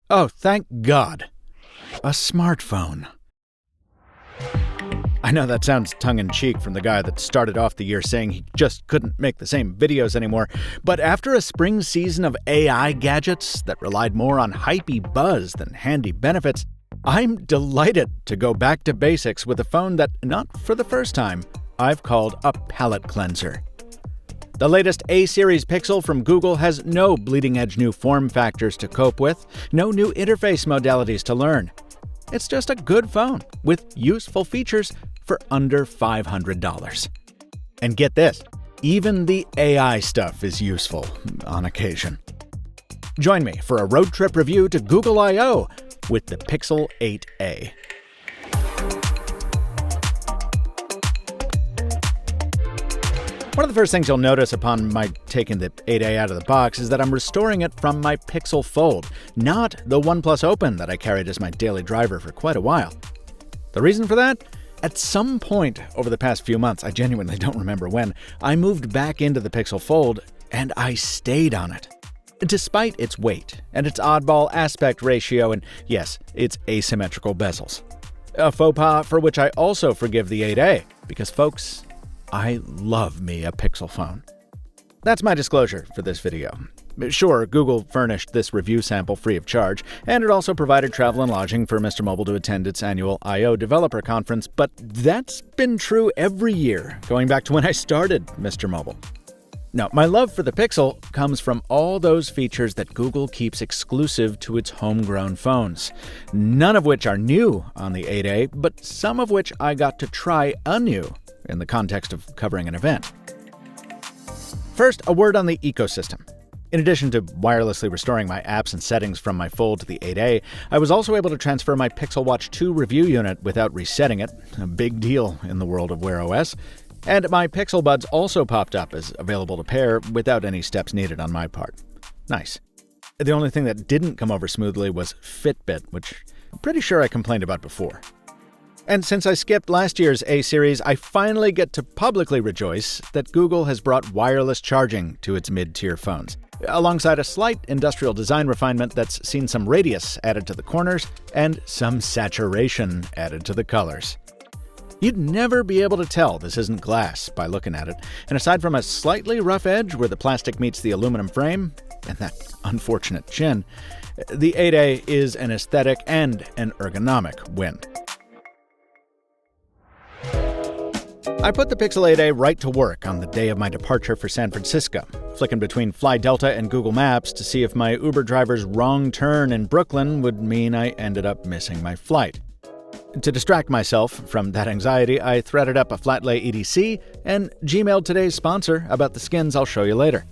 Oh, thank God. A smartphone. I know that sounds tongue-in-cheek from the guy that started off the year saying he just couldn't make the same videos anymore, but after a spring season of AI gadgets that relied more on hypey buzz than handy benefits, I'm delighted to go back to basics with a phone that, not for the first time, I've called a palate cleanser. The latest A-series Pixel from Google has no bleeding-edge new form factors to cope with, no new interface modalities to learn. It's just a good phone with useful features for under $500. And get this, even the AI stuff is useful on occasion. Join me for a road trip review to Google I/O with the Pixel 8a. One of the first things you'll notice upon my taking the 8a out of the box is that I'm restoring it from my Pixel Fold, not the OnePlus Open that I carried as my daily driver for quite a while. The reason for that? At some point over the past few months, I genuinely don't remember when, I moved back into the Pixel Fold and I stayed on it. Despite its weight and its oddball aspect ratio and, yes, its asymmetrical bezels. A faux pas for which I also forgive the 8a, because folks, I love me a Pixel phone. That's my disclosure for this video. Sure, Google furnished this review sample free of charge, and it also provided travel and lodging for Mr. Mobile to attend its annual I/O developer conference, but that's been true every year, going back to when I started Mr. Mobile. Now, my love for the Pixel comes from all those features that Google keeps exclusive to its homegrown phones, none of which are new on the 8a, but some of which I got to try anew in the context of covering an event. First, a word on the ecosystem. In addition to wirelessly restoring my apps and settings from my Fold to the 8a, I was also able to transfer my Pixel Watch 2 review unit without resetting it, a big deal in the world of Wear OS. And my Pixel Buds also popped up as available to pair without any steps needed on my part. Nice. The only thing that didn't come over smoothly was Fitbit, which I'm pretty sure I complained about before. And since I skipped last year's A-series, I finally get to publicly rejoice that Google has brought wireless charging to its mid-tier phones, alongside a slight industrial design refinement that's seen some radius added to the corners and some saturation added to the colors. You'd never be able to tell this isn't glass by looking at it, and aside from a slightly rough edge where the plastic meets the aluminum frame, and that unfortunate chin, the 8a is an aesthetic and an ergonomic win. I put the Pixel 8a right to work on the day of my departure for San Francisco, flicking between Fly Delta and Google Maps to see if my Uber driver's wrong turn in Brooklyn would mean I ended up missing my flight. To distract myself from that anxiety, I threaded up a flat-lay EDC and Gmailed today's sponsor about the skins I'll show you later.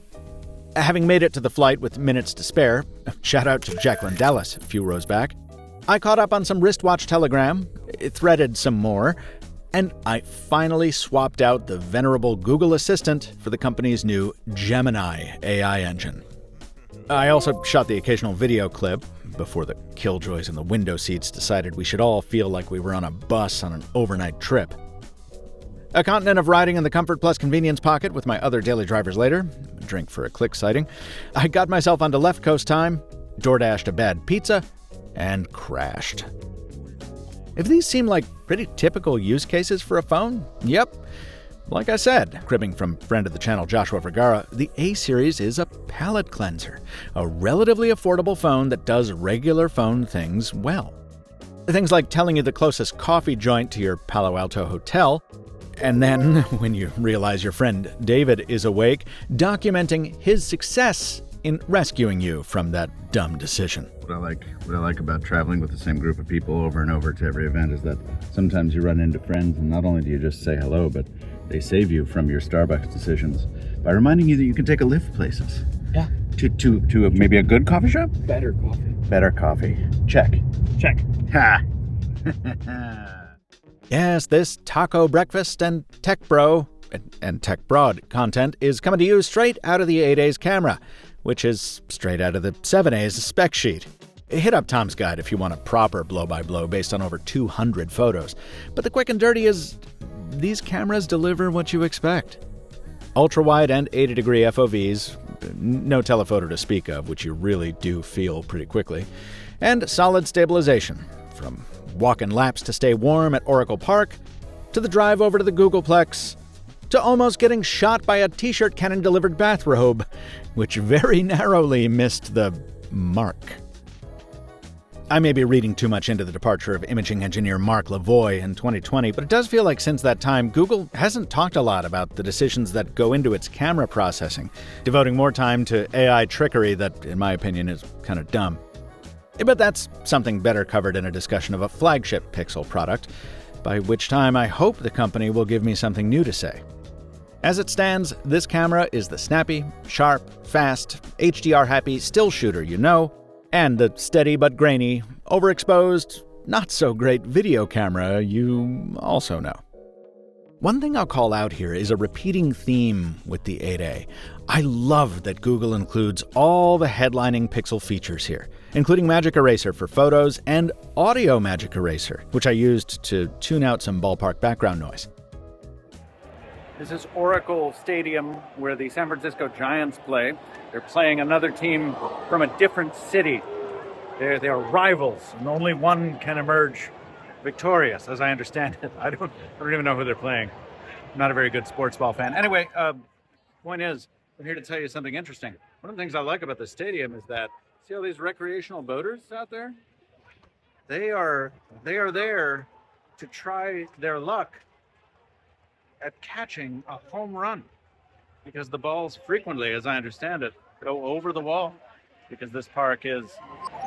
Having made it to the flight with minutes to spare, shout out to Jacqueline Dallas a few rows back, I caught up on some wristwatch Telegram, threaded some more, and I finally swapped out the venerable Google Assistant for the company's new Gemini AI engine. I also shot the occasional video clip before the killjoys in the window seats decided we should all feel like we were on a bus on an overnight trip. A continent of riding in the comfort plus convenience pocket with my other daily drivers later, a drink for a click sighting, I got myself onto left coast time, DoorDashed a bad pizza, and crashed. If these seem like pretty typical use cases for a phone, yep. Like I said, cribbing from friend of the channel Joshua Vergara, the A-series is a palate cleanser, a relatively affordable phone that does regular phone things well. Things like telling you the closest coffee joint to your Palo Alto hotel, and then, when you realize your friend David is awake, documenting his success in rescuing you from that dumb decision. What I like about traveling with the same group of people over and over to every event is that sometimes you run into friends and not only do you just say hello, but they save you from your Starbucks decisions by reminding you that you can take a lift places. Yeah. To maybe a good coffee shop? Better coffee. Better coffee. Check. Ha! Yes, this taco breakfast and tech bro and tech broad content is coming to you straight out of the 8a's camera, which is straight out of the 7a's spec sheet. Hit up Tom's Guide if you want a proper blow-by-blow based on over 200 photos. But the quick and dirty is, these cameras deliver what you expect. Ultra-wide and 80-degree FOVs, no telephoto to speak of, which you really do feel pretty quickly. and solid stabilization, from walking laps to stay warm at Oracle Park, to the drive over to the Googleplex, to almost getting shot by a t-shirt cannon-delivered bathrobe, which very narrowly missed the mark. I may be reading too much into the departure of imaging engineer Mark Lavoie in 2020, but it does feel like since that time, Google hasn't talked a lot about the decisions that go into its camera processing, devoting more time to AI trickery that, in my opinion, is kind of dumb. But that's something better covered in a discussion of a flagship Pixel product, by which time I hope the company will give me something new to say. As it stands, this camera is the snappy, sharp, fast, HDR-happy still shooter you know, and the steady but grainy, overexposed, not-so-great video camera you also know. One thing I'll call out here is a repeating theme with the 8A. I love that Google includes all the headlining Pixel features here, including Magic Eraser for photos and Audio Magic Eraser, which I used to tune out some ballpark background noise. This is Oracle Stadium, where the San Francisco Giants play. They're playing another team from a different city. They're rivals, and only one can emerge victorious, as I understand it. I don't even know who they're playing. I'm not a very good sports ball fan. Anyway, point is, I'm here to tell you something interesting. One of the things I like about the stadium is that, see all these recreational boaters out there? They are there to try their luck at catching a home run, because the balls frequently, as I understand it, go over the wall, because this park is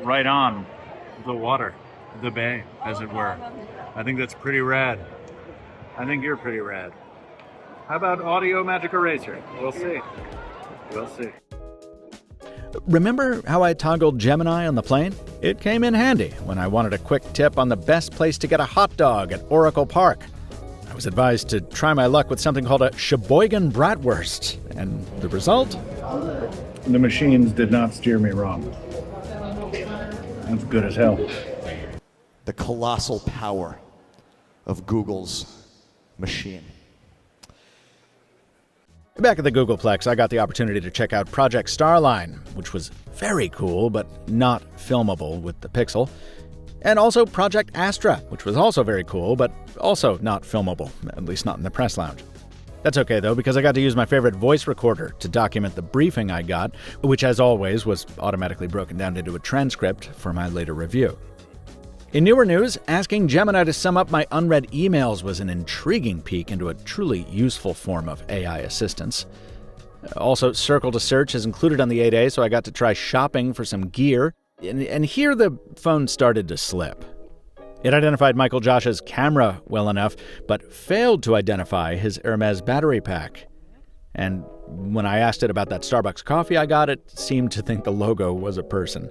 right on the water, the bay, as it were. I think that's pretty rad. I think you're pretty rad. How about Audio Magic Eraser? We'll see. We'll see. Remember how I toggled Gemini on the plane? It came in handy when I wanted a quick tip on the best place to get a hot dog at Oracle Park. I was advised to try my luck with something called a Sheboygan Bratwurst, and the result? The machines did not steer me wrong. That's good as hell. The colossal power of Google's machine. Back at the Googleplex, I got the opportunity to check out Project Starline, which was very cool, but not filmable with the Pixel. And also Project Astra, which was also very cool, but also not filmable, at least not in the press lounge. That's okay, though, because I got to use my favorite voice recorder to document the briefing I got, which, as always, was automatically broken down into a transcript for my later review. In newer news, asking Gemini to sum up my unread emails was an intriguing peek into a truly useful form of AI assistance. Also, Circle to Search is included on the 8A, so I got to try shopping for some gear. And here the phone started to slip. It identified Michael Josh's camera well enough, but failed to identify his Hermes battery pack. And when I asked it about that Starbucks coffee I got, it seemed to think the logo was a person.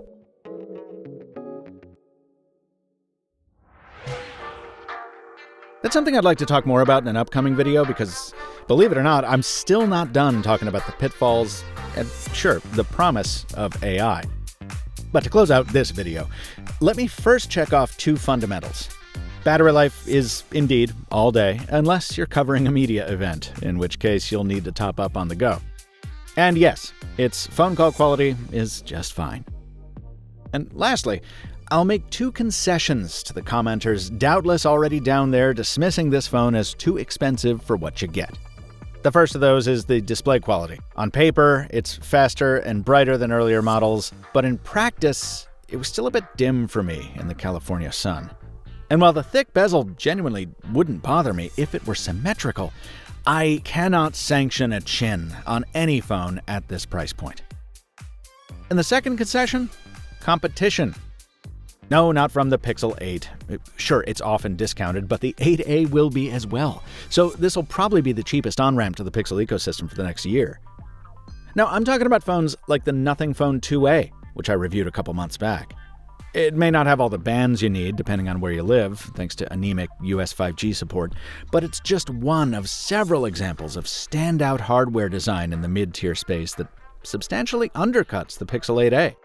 That's something I'd like to talk more about in an upcoming video because, believe it or not, I'm still not done talking about the pitfalls and, sure, the promise of AI. But to close out this video, let me first check off two fundamentals. Battery life is indeed all day, unless you're covering a media event, in which case you'll need to top up on the go. And yes, its phone call quality is just fine. And lastly, I'll make two concessions to the commenters doubtless already down there dismissing this phone as too expensive for what you get. The first of those is the display quality. On paper, it's faster and brighter than earlier models, but in practice, it was still a bit dim for me in the California sun. And while the thick bezel genuinely wouldn't bother me if it were symmetrical, I cannot sanction a chin on any phone at this price point. And the second concession? Competition. No, not from the Pixel 8. Sure, it's often discounted, but the 8A will be as well. So this will probably be the cheapest on-ramp to the Pixel ecosystem for the next year. Now, I'm talking about phones like the Nothing Phone 2A, which I reviewed a couple months back. It may not have all the bands you need, depending on where you live, thanks to anemic US 5G support, but it's just one of several examples of standout hardware design in the mid-tier space that substantially undercuts the Pixel 8A.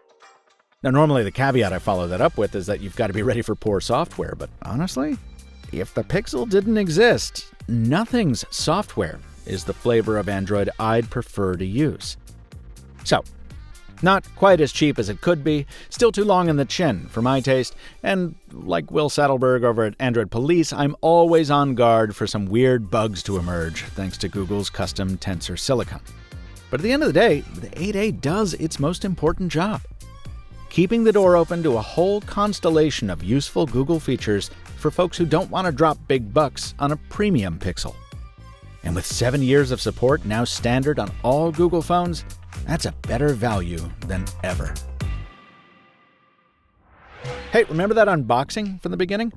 Now, normally the caveat I follow that up with is that you've got to be ready for poor software, but honestly, if the Pixel didn't exist, Nothing's software is the flavor of Android I'd prefer to use. So, Not quite as cheap as it could be, still too long in the chin for my taste, and like Will Saddleberg over at Android Police, I'm always on guard for some weird bugs to emerge thanks to Google's custom tensor silicon. But at the end of the day, the 8A does its most important job, keeping the door open to a whole constellation of useful Google features for folks who don't want to drop big bucks on a premium Pixel. And with 7 years of support now standard on all Google phones, that's a better value than ever. Hey, remember that unboxing from the beginning?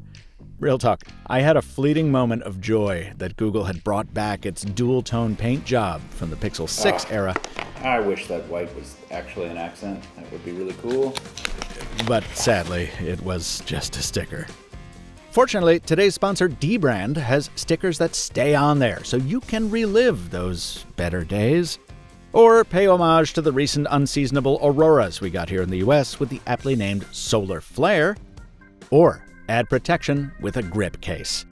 Real talk, I had a fleeting moment of joy that Google had brought back its dual-tone paint job from the Pixel 6 era. I wish that white was actually an accent. That would be really cool. But sadly, it was just a sticker. Fortunately, today's sponsor, dbrand, has stickers that stay on there, so you can relive those better days. Or pay homage to the recent unseasonable auroras we got here in the US with the aptly named Solar Flare. Or add protection with a grip case.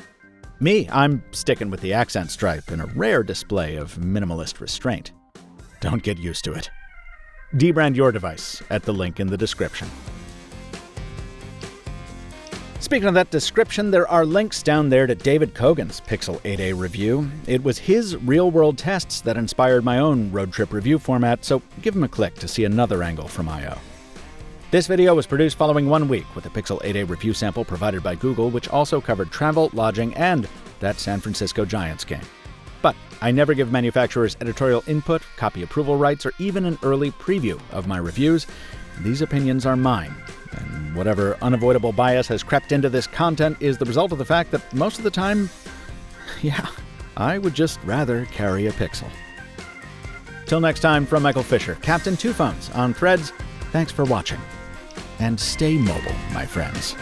Me, I'm sticking with the accent stripe in a rare display of minimalist restraint. Don't get used to it. Dbrand your device at the link in the description. Speaking of that description, there are links down there to David Kogan's Pixel 8a review. It was his real-world tests that inspired my own road trip review format, so give him a click to see another angle from I.O. This video was produced following 1 week with a Pixel 8a review sample provided by Google, which also covered travel, lodging, and that San Francisco Giants game. But I never give manufacturers editorial input, copy approval rights, or even an early preview of my reviews. These opinions are mine. And whatever unavoidable bias has crept into this content is the result of the fact that most of the time, I would just rather carry a Pixel. Till next time, from Michael Fisher, Captain Two Phones on Threads, thanks for watching. And stay mobile, my friends.